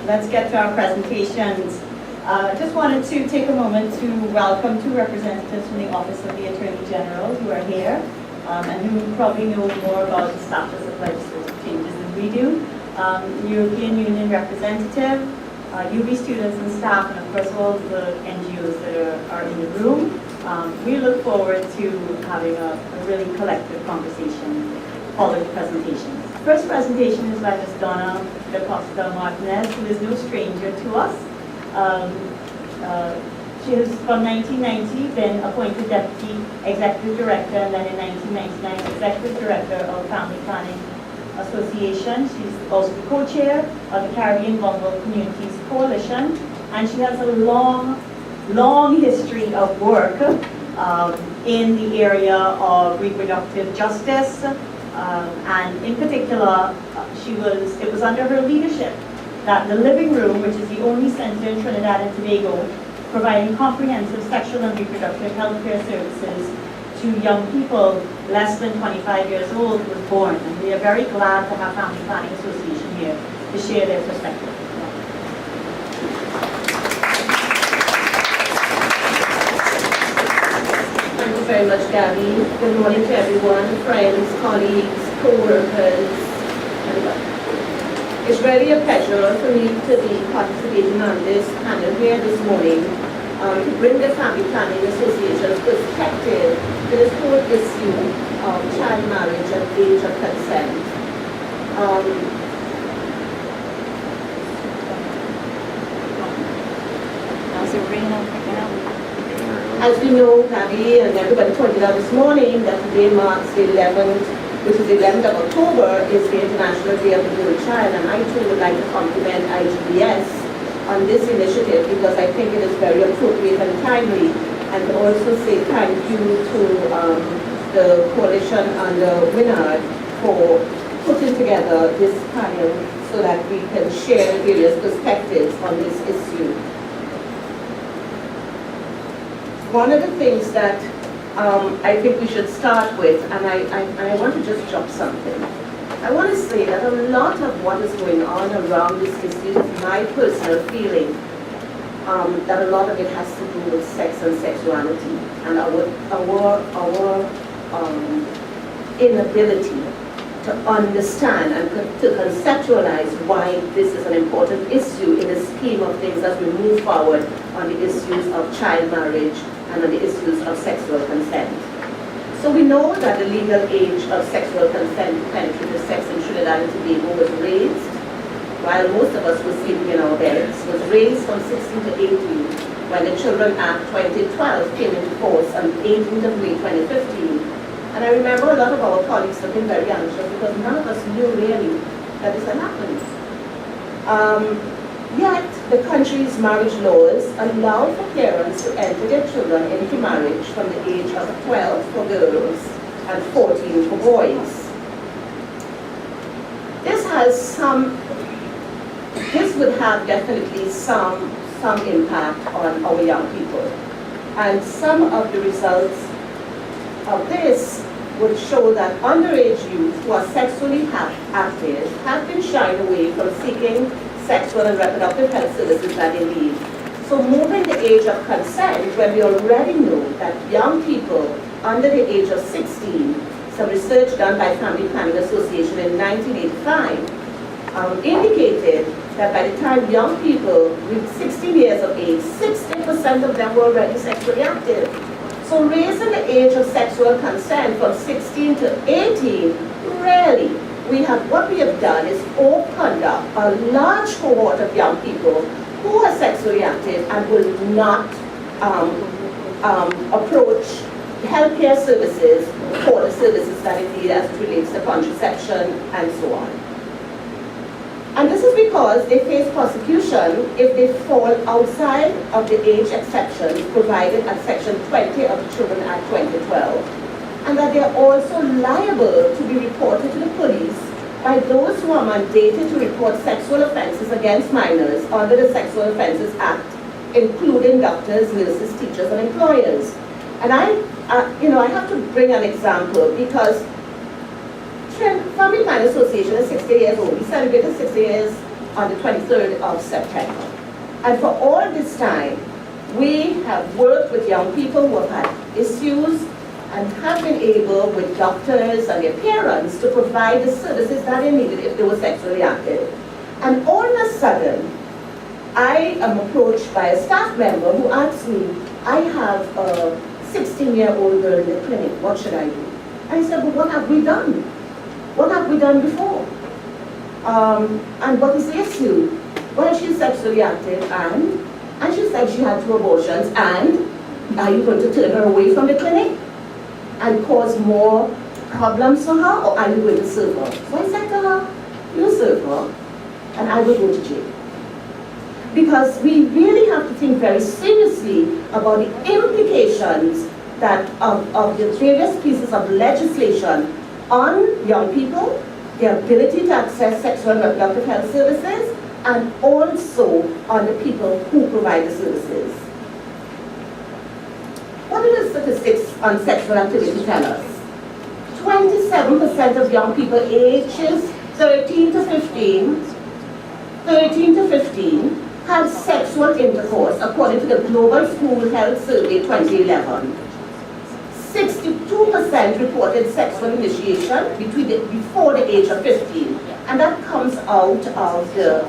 let's get to our presentations. Just wanted to take a moment to welcome two representatives from the Office of the Attorney General who are here and who probably know more about the status of legislative changes than we do. European Union representative, UB students and staff, and of course all the NGOs that are in the room. We look forward to having a really collective conversation following the presentations. First presentation is by Ms. Dona Da Costa-Martinez, who is no stranger to us. She has, from 1990, been appointed Deputy Executive Director, and then in 1999, Executive Director of Family Planning Association. She's also the co-chair of the Caribbean Vulnerable Communities Coalition, and she has a long history of work in the area of reproductive justice, and in particular, it was under her leadership that the Living Room, which is the only center in Trinidad and Tobago providing comprehensive sexual and reproductive health care services to young people less than 25 years old, was born. And we are very glad to have Family Planning Association here to share their perspective. Thank you very much, Gabby. Good morning to everyone, friends, colleagues, co-workers, everybody. It's really a pleasure for me to be participating on this panel here this morning to bring the Family Planning Association's perspective to this whole issue of child marriage and age of consent. As we know, Gabby and everybody pointed out this morning, that today marks the 11th, which is the 11th of October, is the International Day of the Girl Child, and I too would like to compliment IGDS on this initiative because I think it is very appropriate and timely, and to also say thank you to the coalition under Winard for putting together this panel so that we can share various perspectives on this issue. One of the things that I think we should start with, and I want to just drop something. I want to say that a lot of what is going on around this issue is my personal feeling that a lot of it has to do with sex and sexuality and our inability to understand and to conceptualize why this is an important issue in the scheme of things as we move forward on the issues of child marriage and on the issues of sexual consent. So we know that the legal age of sexual consent to penetrative sex in Trinidad and Tobago was raised, while most of us were sleeping in our beds, was raised from 16 to 18 when the Children Act 2012 came into force on 18th of May 2015. And I remember a lot of our colleagues looking very anxious because none of us knew really that this had happened. Yet, the country's marriage laws allow for parents to enter their children into marriage from the age of 12 for girls and 14 for boys. This would have definitely some impact on our young people. And some of the results of this would show that underage youth who are sexually active have been shied away from seeking sexual and reproductive health services that they need. So moving the age of consent, when we already know that young people under the age of 16, some research done by Family Planning Association in 1985 indicated that by the time young people reach 16 years of age, 60% of them were already sexually active. So raising the age of sexual consent from 16 to 18, really, what we have done is opened up a large cohort of young people who are sexually active and will not approach healthcare services for the services that it needs as it relates to contraception and so on. And this is because they face prosecution if they fall outside of the age exceptions provided at Section 20 of the Children Act 2012, and that they are also liable to be reported to the police by those who are mandated to report sexual offenses against minors under the Sexual Offences Act, including doctors, nurses, teachers, and employers. And I have to bring an example because Family Planning Association is 60 years old. We celebrated 60 years on the 23rd of September. And for all this time, we have worked with young people who have had issues and have been able, with doctors and their parents, to provide the services that they needed if they were sexually active. And all of a sudden, I am approached by a staff member who asks me, I have a 16-year-old girl in the clinic, what should I do? I said, well, what have we done? What have we done before? And what is the issue? Well, she's sexually active and she said she had 2 abortions, and are you going to turn her away from the clinic and cause more problems for her, or are you going to serve her? So I said to her, you serve her, and I will go to jail. Because we really have to think very seriously about the implications that of the various pieces of legislation on young people, their ability to access sexual and reproductive health services, and also on the people who provide the services. What do the statistics on sexual activity tell us? 27% of young people ages 13 to 15 have sexual intercourse, according to the Global School Health Survey 2011. 62% reported sexual initiation before the age of 15, and that comes out of the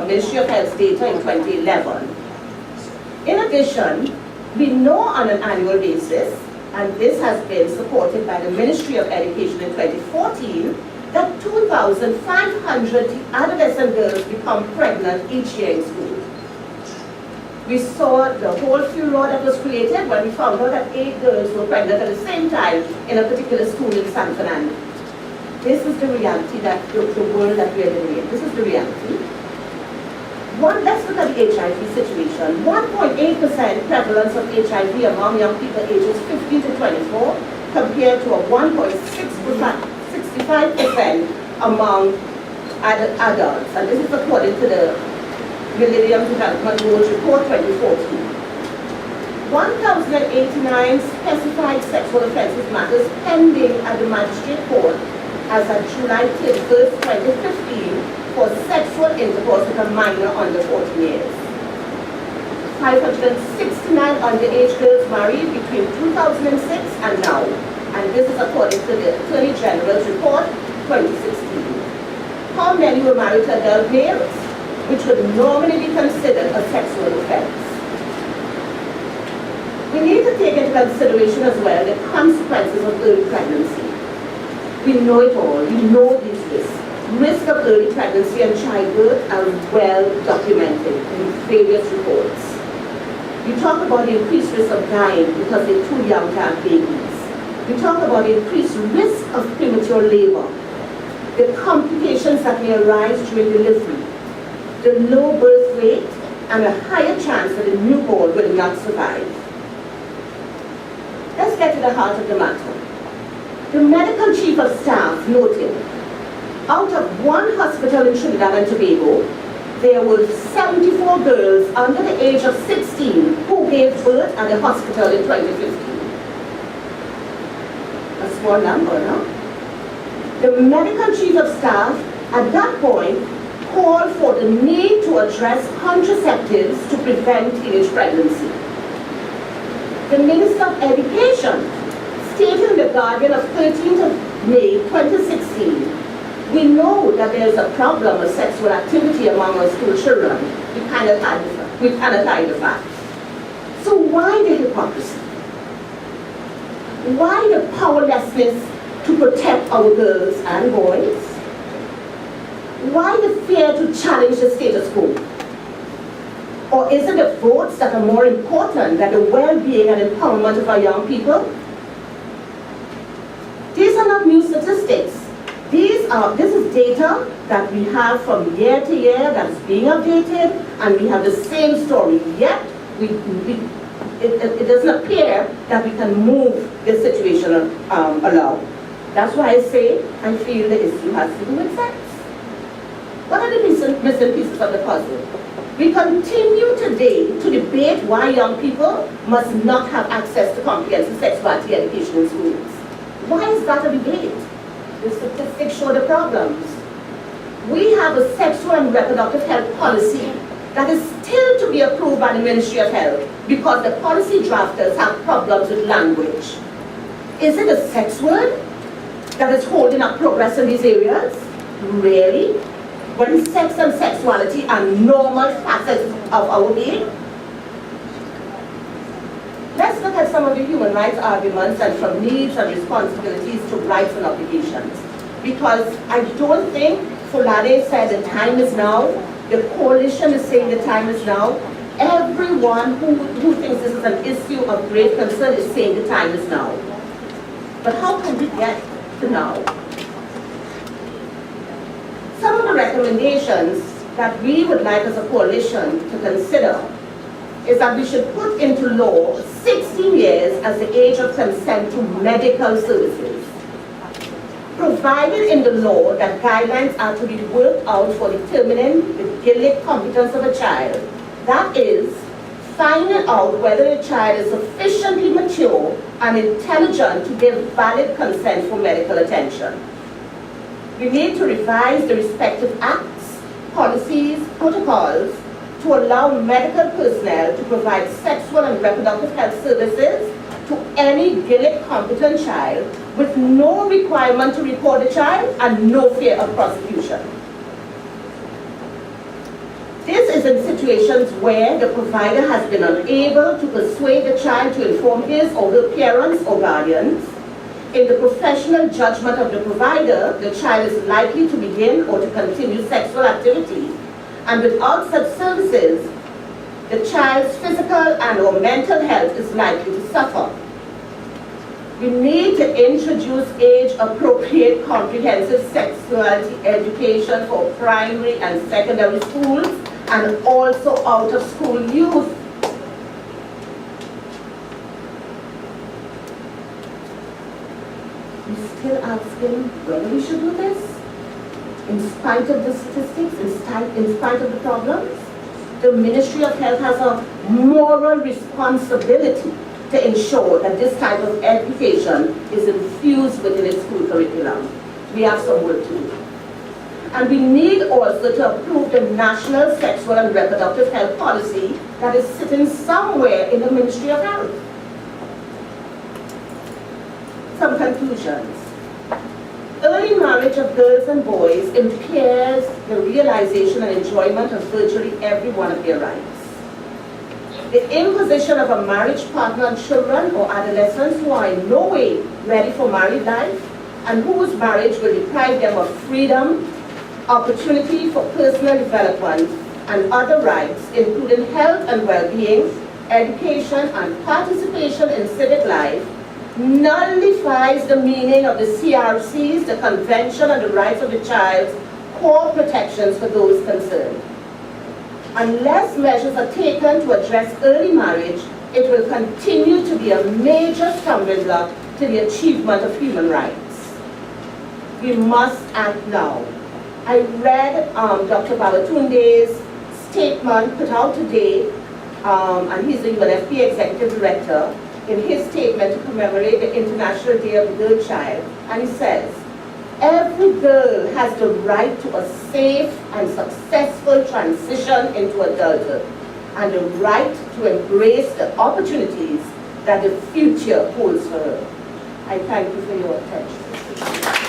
Ministry of Health's data in 2011. In addition, we know on an annual basis, and this has been supported by the Ministry of Education in 2014, that 2,500 adolescent girls become pregnant each year in school. We saw the whole furor that was created when we found out that 8 girls were pregnant at the same time in a particular school in San Fernando. This is the reality that the world that we are living in. This is the reality. Let's look at the HIV situation. 1.8% prevalence of HIV among young people ages 15 to 24, compared to a 1.65% among adults. And this is according to the Millennium Development Goals Report 2014. 1,089 specified sexual offences matters pending at the Magistrate Court as of July 31st, 2015 for sexual intercourse with a minor under 14 years. 569 underage girls married between 2006 and now, and this is according to the Attorney General's report 2016. How many were married to adult males, which would normally be considered a sexual offense? We need to take into consideration as well the consequences of early pregnancy. We know it all, we know these risks. Risk of early pregnancy and childbirth are well documented in various reports. We talk about the increased risk of dying because they're too young to have babies. We talk about the increased risk of premature labor, the complications that may arise during delivery, the low birth rate, and a higher chance that the newborn will not survive. Let's get to the heart of the matter. The medical chief of staff noted, out of one hospital in Trinidad and Tobago, there were 74 girls under the age of 16 who gave birth at the hospital in 2015. A small number, no? The medical chief of staff at that point called for the need to address contraceptives to prevent teenage pregnancy. The Minister of Education stated in The Guardian of 13th of May 2016, we know that there is a problem of sexual activity among our school children. We cannot hide the fact. So why the hypocrisy? Why the powerlessness to protect our girls and boys? Why the fear to challenge the status quo? Or is it the votes that are more important than the well-being and empowerment of our young people? These are not new statistics. This is data that we have from year to year that is being updated, and we have the same story, yet it doesn't appear that we can move this situation along. That's why I say I feel the issue has to do with sex. What are the missing pieces of the puzzle? We continue today to debate why young people must not have access to comprehensive sexuality education in schools. Why is that a debate? The statistics show the problems. we have a sexual and reproductive health policy that is still to be approved by the Ministry of Health because the policy drafters have problems with language. Is it a sex word that is holding up progress in these areas? Really? When sex and sexuality are normal facets of our being? Let's look at some of the human rights arguments and from needs and responsibilities to rights and obligations. Because I don't think Folade said the time is now, the coalition is saying the time is now. Everyone who thinks this is an issue of great concern is saying the time is now. But how can we get to now? Some of the recommendations that we would like as a coalition to consider is that we should put into law 16 years as the age of consent to medical services. Provided in the law that guidelines are to be worked out for determining the gillic competence of a child, that is, finding out whether the child is sufficiently mature and intelligent to give valid consent for medical attention. We need to revise the respective acts, policies, protocols to allow medical personnel to provide sexual and reproductive health services to any gillic competent child with no requirement to report the child and no fear of prosecution. This is in situations where the provider has been unable to persuade the child to inform his or her parents or guardians. In the professional judgment of the provider, the child is likely to begin or to continue sexual activity, and without such services, the child's physical and or mental health is likely to suffer. We need to introduce age-appropriate comprehensive sexuality education for primary and secondary schools and also out-of-school youth. We're still asking whether we should do this? In spite of the statistics, in spite of the problems? The Ministry of Health has a moral responsibility to ensure that this type of education is infused within its school curriculum. We have some work to do. And we need also to approve the National Sexual and Reproductive Health Policy that is sitting somewhere in the Ministry of Health. Some conclusions. Early marriage of girls and boys impairs the realization and enjoyment of virtually every one of their rights. The imposition of a marriage partner on children or adolescents who are in no way ready for married life and whose marriage will deprive them of freedom, opportunity for personal development, and other rights, including health and well-being, education, and participation in civic life, nullifies the meaning of the CRC's, the Convention on the Rights of the Child's core protections for those concerned. Unless measures are taken to address early marriage, it will continue to be a major stumbling block to the achievement of human rights. We must act now. I read Dr. Babatunde's statement put out today, and he's the UNFPA Executive Director, in his statement to commemorate the International Day of the Girl Child, and he says, every girl has the right to a safe and successful transition into adulthood, and the right to embrace the opportunities that the future holds for her. I thank you for your attention.